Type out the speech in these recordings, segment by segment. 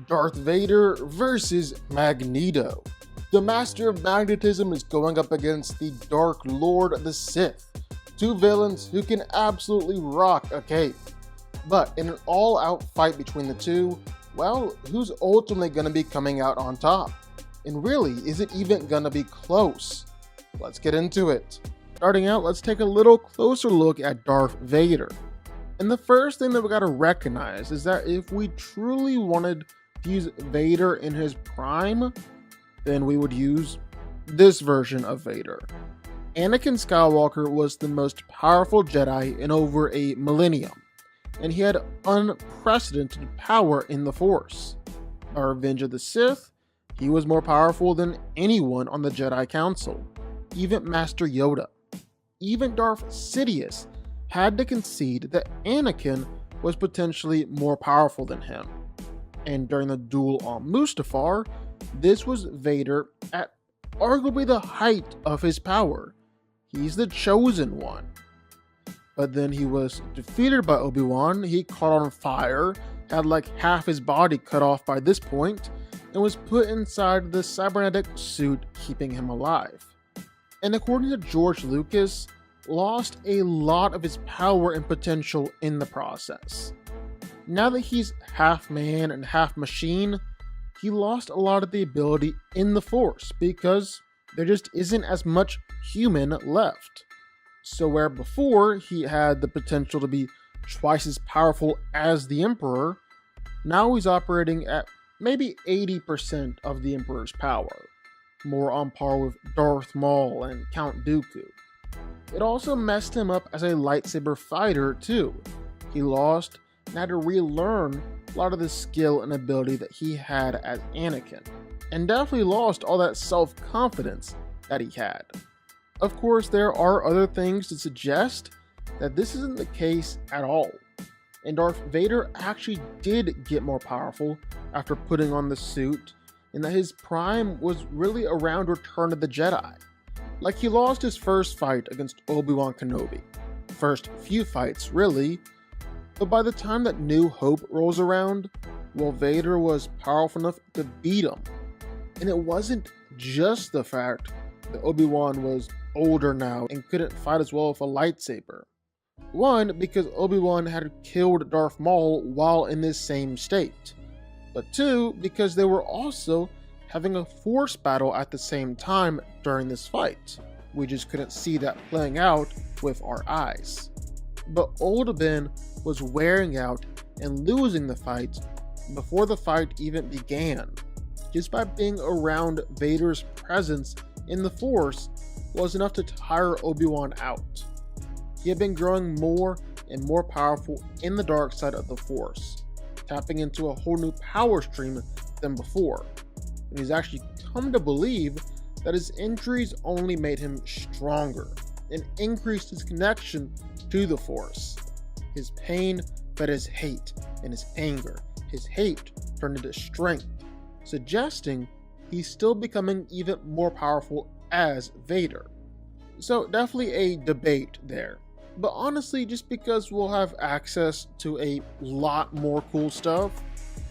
Darth Vader versus Magneto. The Master of Magnetism is going up against the Dark Lord of the Sith, two villains who can absolutely rock a cape. But in an all-out fight between the two, well, who's ultimately going to be coming out on top? And really, is it even going to be close? Let's get into it. Starting out, let's take a little closer look at Darth Vader. And the first thing that we got to recognize is that if we truly wanted to use Vader in his prime, then we would use this version of Vader. Anakin Skywalker was the most powerful Jedi in over a millennium, and he had unprecedented power in the Force. By Revenge of the Sith, he was more powerful than anyone on the Jedi Council, even Master Yoda. Even Darth Sidious had to concede that Anakin was potentially more powerful than him. And during the duel on Mustafar, this was Vader at arguably the height of his power. He's the chosen one. But then he was defeated by Obi-Wan, he caught on fire, had like half his body cut off by this point, and was put inside the cybernetic suit keeping him alive. And according to George Lucas, lost a lot of his power and potential in the process. Now that he's half man and half machine, he lost a lot of the ability in the Force because there just isn't as much human left. So where before he had the potential to be twice as powerful as the Emperor, now he's operating at maybe 80% of the Emperor's power, more on par with Darth Maul and Count Dooku. It also messed him up as a lightsaber fighter too. He lost and had to relearn a lot of the skill and ability that he had as Anakin, and definitely lost all that self-confidence that he had. Of course, there are other things to suggest that this isn't the case at all, and Darth Vader actually did get more powerful after putting on the suit, and that his prime was really around Return of the Jedi. Like, he lost his first fight against Obi-Wan Kenobi. First few fights, really. But by the time that New Hope rolls around, well, Vader was powerful enough to beat him. And it wasn't just the fact that Obi-Wan was older now and couldn't fight as well with a lightsaber. One, because Obi-Wan had killed Darth Maul while in this same state. But two, because they were also having a Force battle at the same time during this fight. We just couldn't see that playing out with our eyes. But old Ben was wearing out and losing the fight before the fight even began. Just by being around Vader's presence in the Force was enough to tire Obi-Wan out. He had been growing more and more powerful in the dark side of the Force, tapping into a whole new power stream than before. And he's actually come to believe that his injuries only made him stronger and increased his connection to the Force. His pain fed his hate, and his anger, his hate turned into strength, suggesting he's still becoming even more powerful as Vader. So definitely a debate there. But honestly, just because we'll have access to a lot more cool stuff,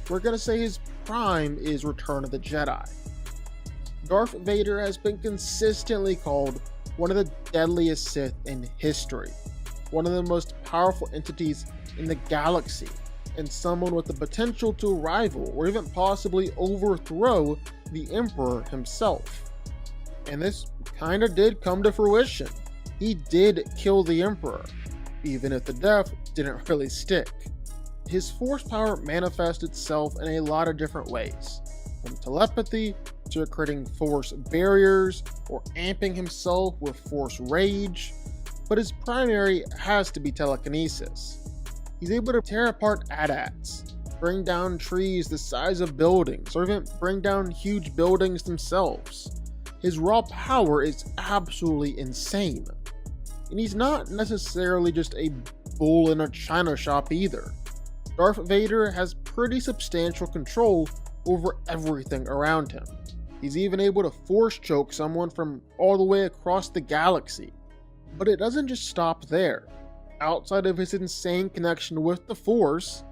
we're gonna say his prime is Return of the Jedi. Darth Vader has been consistently called one of the deadliest Sith in history, one of the most powerful entities in the galaxy, and someone with the potential to rival or even possibly overthrow the Emperor himself. And this kinda did come to fruition. He did kill the Emperor, even if the death didn't really stick. His Force power manifests itself in a lot of different ways, from telepathy to creating Force barriers or amping himself with Force rage, but his primary has to be telekinesis. He's able to tear apart AT-ATs, bring down trees the size of buildings, or even bring down huge buildings themselves. His raw power is absolutely insane. And he's not necessarily just a bull in a china shop either. Darth Vader has pretty substantial control over everything around him. He's even able to force choke someone from all the way across the galaxy. But it doesn't just stop there. Outside of his insane connection with the Force,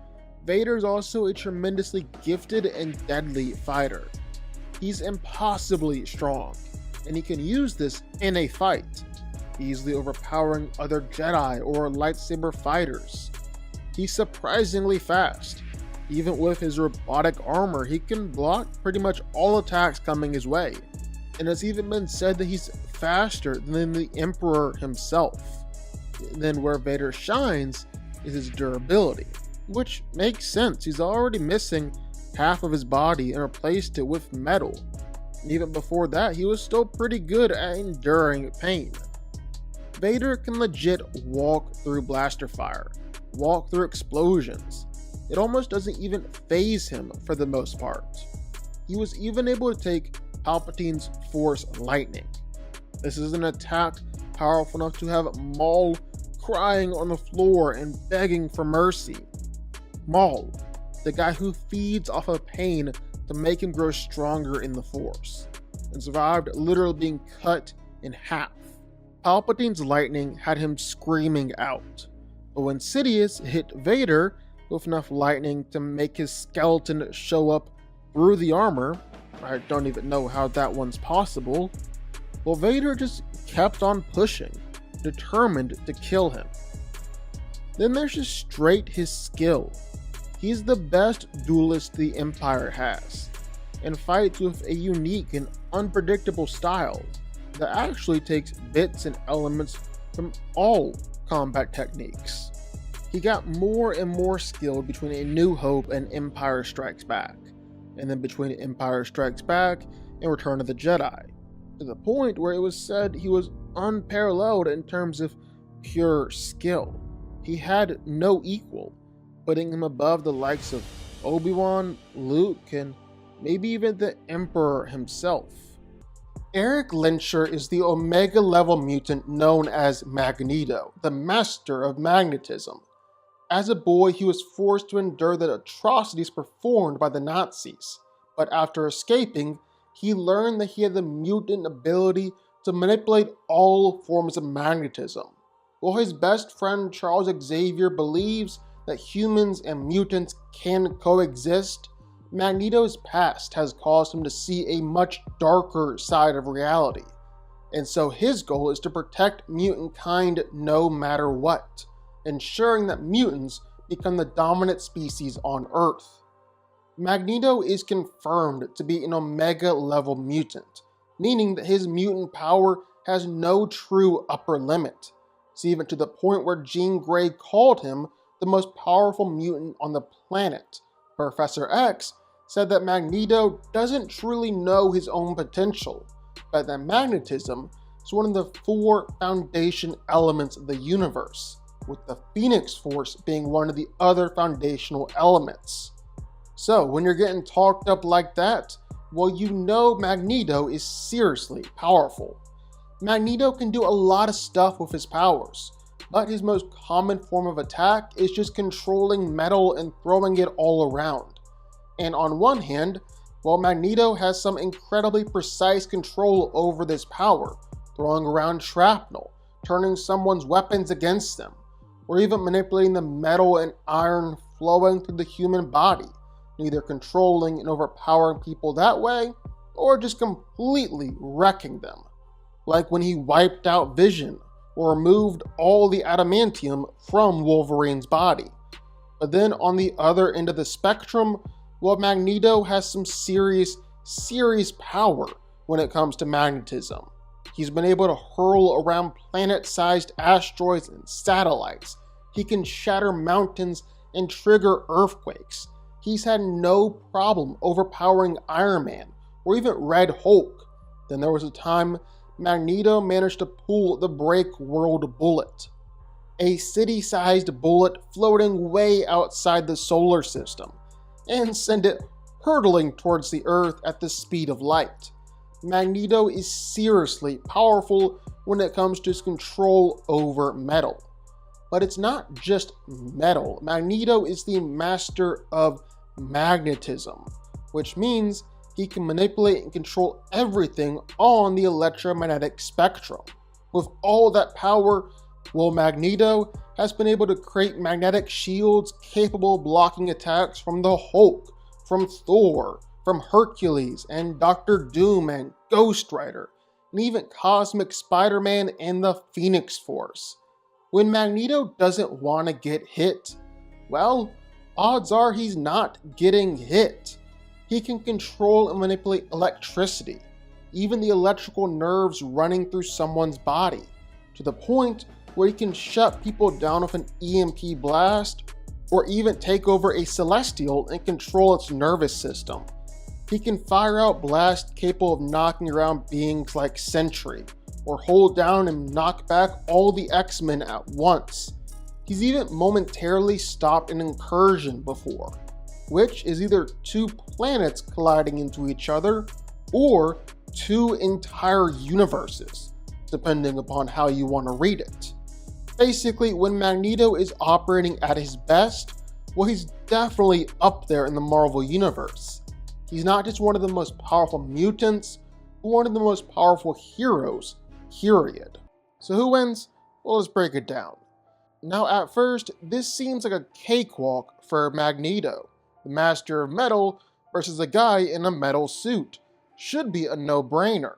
Vader's also a tremendously gifted and deadly fighter. He's impossibly strong, and he can use this in a fight, easily overpowering other Jedi or lightsaber fighters. He's surprisingly fast. Even with his robotic armor, he can block pretty much all attacks coming his way, and it's even been said that he's faster than the Emperor himself. Then where Vader shines is his durability, which makes sense. He's already missing half of his body and replaced it with metal. Even before that, he was still pretty good at enduring pain. Vader can legit walk through blaster fire, walk through explosions. It almost doesn't even faze him for the most part. He was even able to take Palpatine's Force Lightning. This is an attack powerful enough to have Maul crying on the floor and begging for mercy. Maul, the guy who feeds off of pain to make him grow stronger in the Force, and survived literally being cut in half. Palpatine's lightning had him screaming out, but when Sidious hit Vader with enough lightning to make his skeleton show up through the armor, I don't even know how that one's possible, well, Vader just kept on pushing, determined to kill him. Then there's just straight his skill. He's the best duelist the Empire has, and fights with a unique and unpredictable style that actually takes bits and elements from all combat techniques. He got more and more skilled between A New Hope and Empire Strikes Back, and then between Empire Strikes Back and Return of the Jedi, to the point where it was said he was unparalleled in terms of pure skill. He had no equal, putting him above the likes of Obi-Wan, Luke, and maybe even the Emperor himself. Eric Lyncher is the Omega-level mutant known as Magneto, the Master of Magnetism. As a boy, he was forced to endure the atrocities performed by the Nazis, but after escaping, he learned that he had the mutant ability to manipulate all forms of magnetism. While his best friend Charles Xavier believes that humans and mutants can coexist, Magneto's past has caused him to see a much darker side of reality, and so his goal is to protect mutant kind no matter what, ensuring that mutants become the dominant species on Earth. Magneto is confirmed to be an Omega-level mutant, meaning that his mutant power has no true upper limit. It's even to the point where Jean Grey called him the most powerful mutant on the planet. Professor X said that Magneto doesn't truly know his own potential, but that magnetism is one of the 4 foundation elements of the universe, with the Phoenix Force being one of the other foundational elements. So when you're getting talked up like that, well, you know Magneto is seriously powerful. Magneto can do a lot of stuff with his powers, but his most common form of attack is just controlling metal and throwing it all around. And on one hand, while Magneto has some incredibly precise control over this power, throwing around shrapnel, turning someone's weapons against them, or even manipulating the metal and iron flowing through the human body, either controlling and overpowering people that way, or just completely wrecking them. Like when he wiped out Vision, or removed all the adamantium from Wolverine's body. But then on the other end of the spectrum, well, Magneto has some serious power when it comes to magnetism. He's been able to hurl around planet-sized asteroids and satellites. He can shatter mountains and trigger earthquakes. He's had no problem overpowering Iron Man or even Red Hulk. Then there was a time Magneto managed to pull the Break World Bullet, a city-sized bullet floating way outside the solar system, and send it hurtling towards the Earth at the speed of light. Magneto is seriously powerful when it comes to his control over metal. But it's not just metal. Magneto is the master of magnetism, which means he can manipulate and control everything on the electromagnetic spectrum. With all that power, well, Magneto has been able to create magnetic shields capable of blocking attacks from the Hulk, from Thor, from Hercules, and Doctor Doom and Ghost Rider, and even Cosmic Spider-Man and the Phoenix Force. When Magneto doesn't want to get hit, well, odds are he's not getting hit. He can control and manipulate electricity, even the electrical nerves running through someone's body, to the point where he can shut people down with an EMP blast, or even take over a Celestial and control its nervous system. He can fire out blasts capable of knocking around beings like Sentry, or hold down and knock back all the X-Men at once. He's even momentarily stopped an incursion before, which is either two planets colliding into each other, or two entire universes, depending upon how you want to read it. Basically, when Magneto is operating at his best, well, he's definitely up there in the Marvel Universe. He's not just one of the most powerful mutants, but one of the most powerful heroes, period. So who wins? Well, let's break it down. Now at first, this seems like a cakewalk for Magneto. The Master of Metal versus a guy in a metal suit. Should be a no-brainer.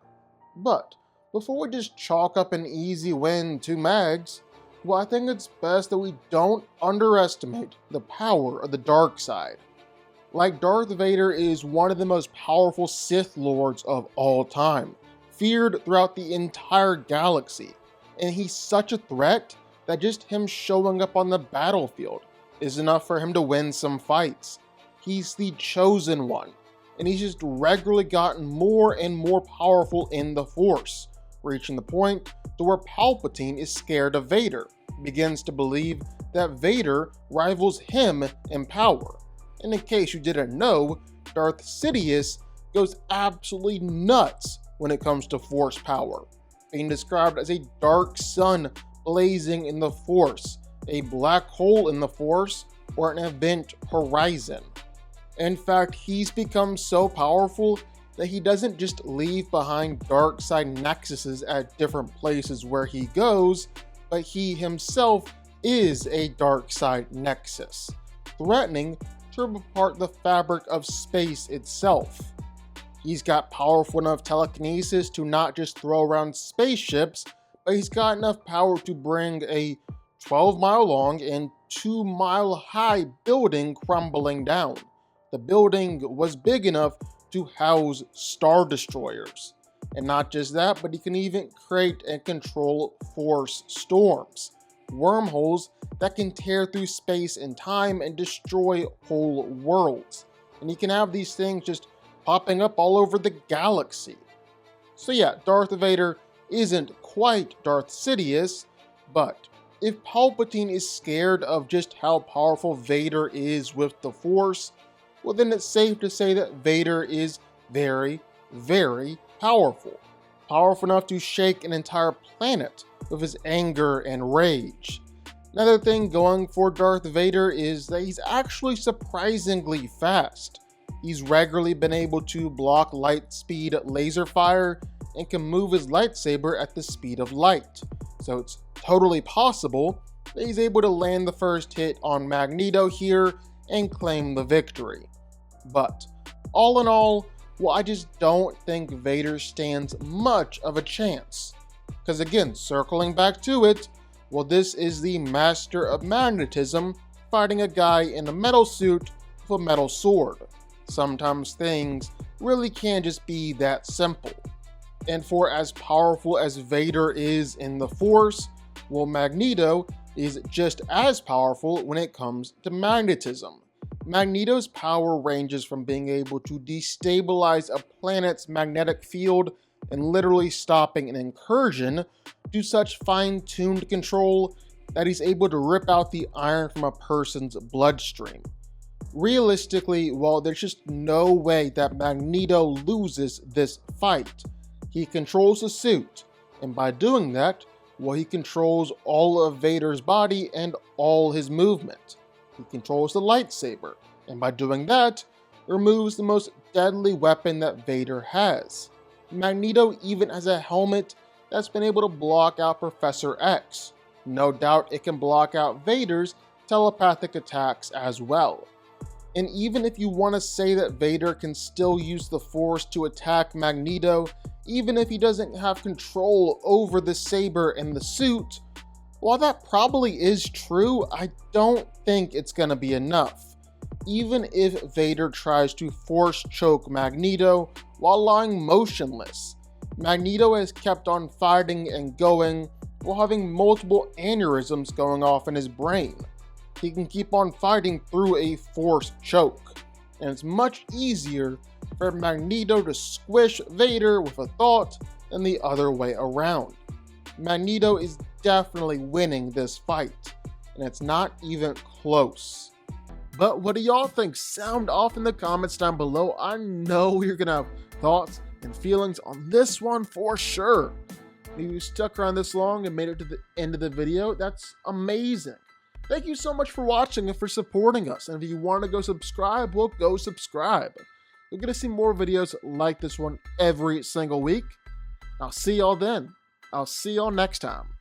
But before we just chalk up an easy win to Mags, well, I think it's best that we don't underestimate the power of the dark side. Like, Darth Vader is one of the most powerful Sith Lords of all time, feared throughout the entire galaxy, and he's such a threat that just him showing up on the battlefield is enough for him to win some fights. He's the chosen one, and he's just regularly gotten more and more powerful in the Force, reaching the point to where Palpatine is scared of Vader, begins to believe that Vader rivals him in power. And in case you didn't know, Darth Sidious goes absolutely nuts when it comes to Force power, being described as a dark sun blazing in the Force, a black hole in the Force, or an event horizon. In fact, he's become so powerful that he doesn't just leave behind dark side nexuses at different places where he goes, but he himself is a dark side nexus, threatening to rip apart the fabric of space itself. He's got powerful enough telekinesis to not just throw around spaceships, but he's got enough power to bring a 12-mile long and 2-mile high building crumbling down. The building was big enough to house Star Destroyers. And not just that, but he can even create and control Force storms, wormholes that can tear through space and time and destroy whole worlds. And he can have these things just popping up all over the galaxy. So yeah, Darth Vader isn't quite Darth Sidious, but if Palpatine is scared of just how powerful Vader is with the Force, well then it's safe to say that Vader is very, very powerful. Powerful enough to shake an entire planet with his anger and rage. Another thing going for Darth Vader is that he's actually surprisingly fast. He's regularly been able to block light speed laser fire and can move his lightsaber at the speed of light. So it's totally possible that he's able to land the first hit on Magneto here and claim the victory. But all in all, well, I just don't think Vader stands much of a chance. Because again, circling back to it, well, this is the Master of Magnetism fighting a guy in a metal suit with a metal sword. Sometimes things really can't just be that simple. And for as powerful as Vader is in the Force, well, Magneto is just as powerful when it comes to magnetism. Magneto's power ranges from being able to destabilize a planet's magnetic field and literally stopping an incursion to such fine-tuned control that he's able to rip out the iron from a person's bloodstream. Realistically, well, there's just no way that Magneto loses this fight. He controls the suit, and by doing that, well, he controls all of Vader's body and all his movement. He controls the lightsaber, and by doing that, removes the most deadly weapon that Vader has. Magneto even has a helmet that's been able to block out Professor X, No doubt it can block out Vader's telepathic attacks as well. And even if you want to say that Vader can still use the Force to attack Magneto, even if he doesn't have control over the saber and the suit, while that probably is true, I don't think it's going to be enough. Even if Vader tries to force choke Magneto while lying motionless, Magneto has kept on fighting and going while having multiple aneurysms going off in his brain. He can keep on fighting through a forced choke, and it's much easier for Magneto to squish Vader with a thought than the other way around. Magneto is definitely winning this fight, and it's not even close. But what do y'all think? Sound off in the comments down below. I know you're gonna have thoughts and feelings on this one for sure. If you stuck around this long and made it to the end of the video, that's amazing. Thank you so much for watching and for supporting us. And if you want to go subscribe, well, go subscribe. You're going to see more videos like this one every single week. I'll see y'all then. I'll see y'all next time.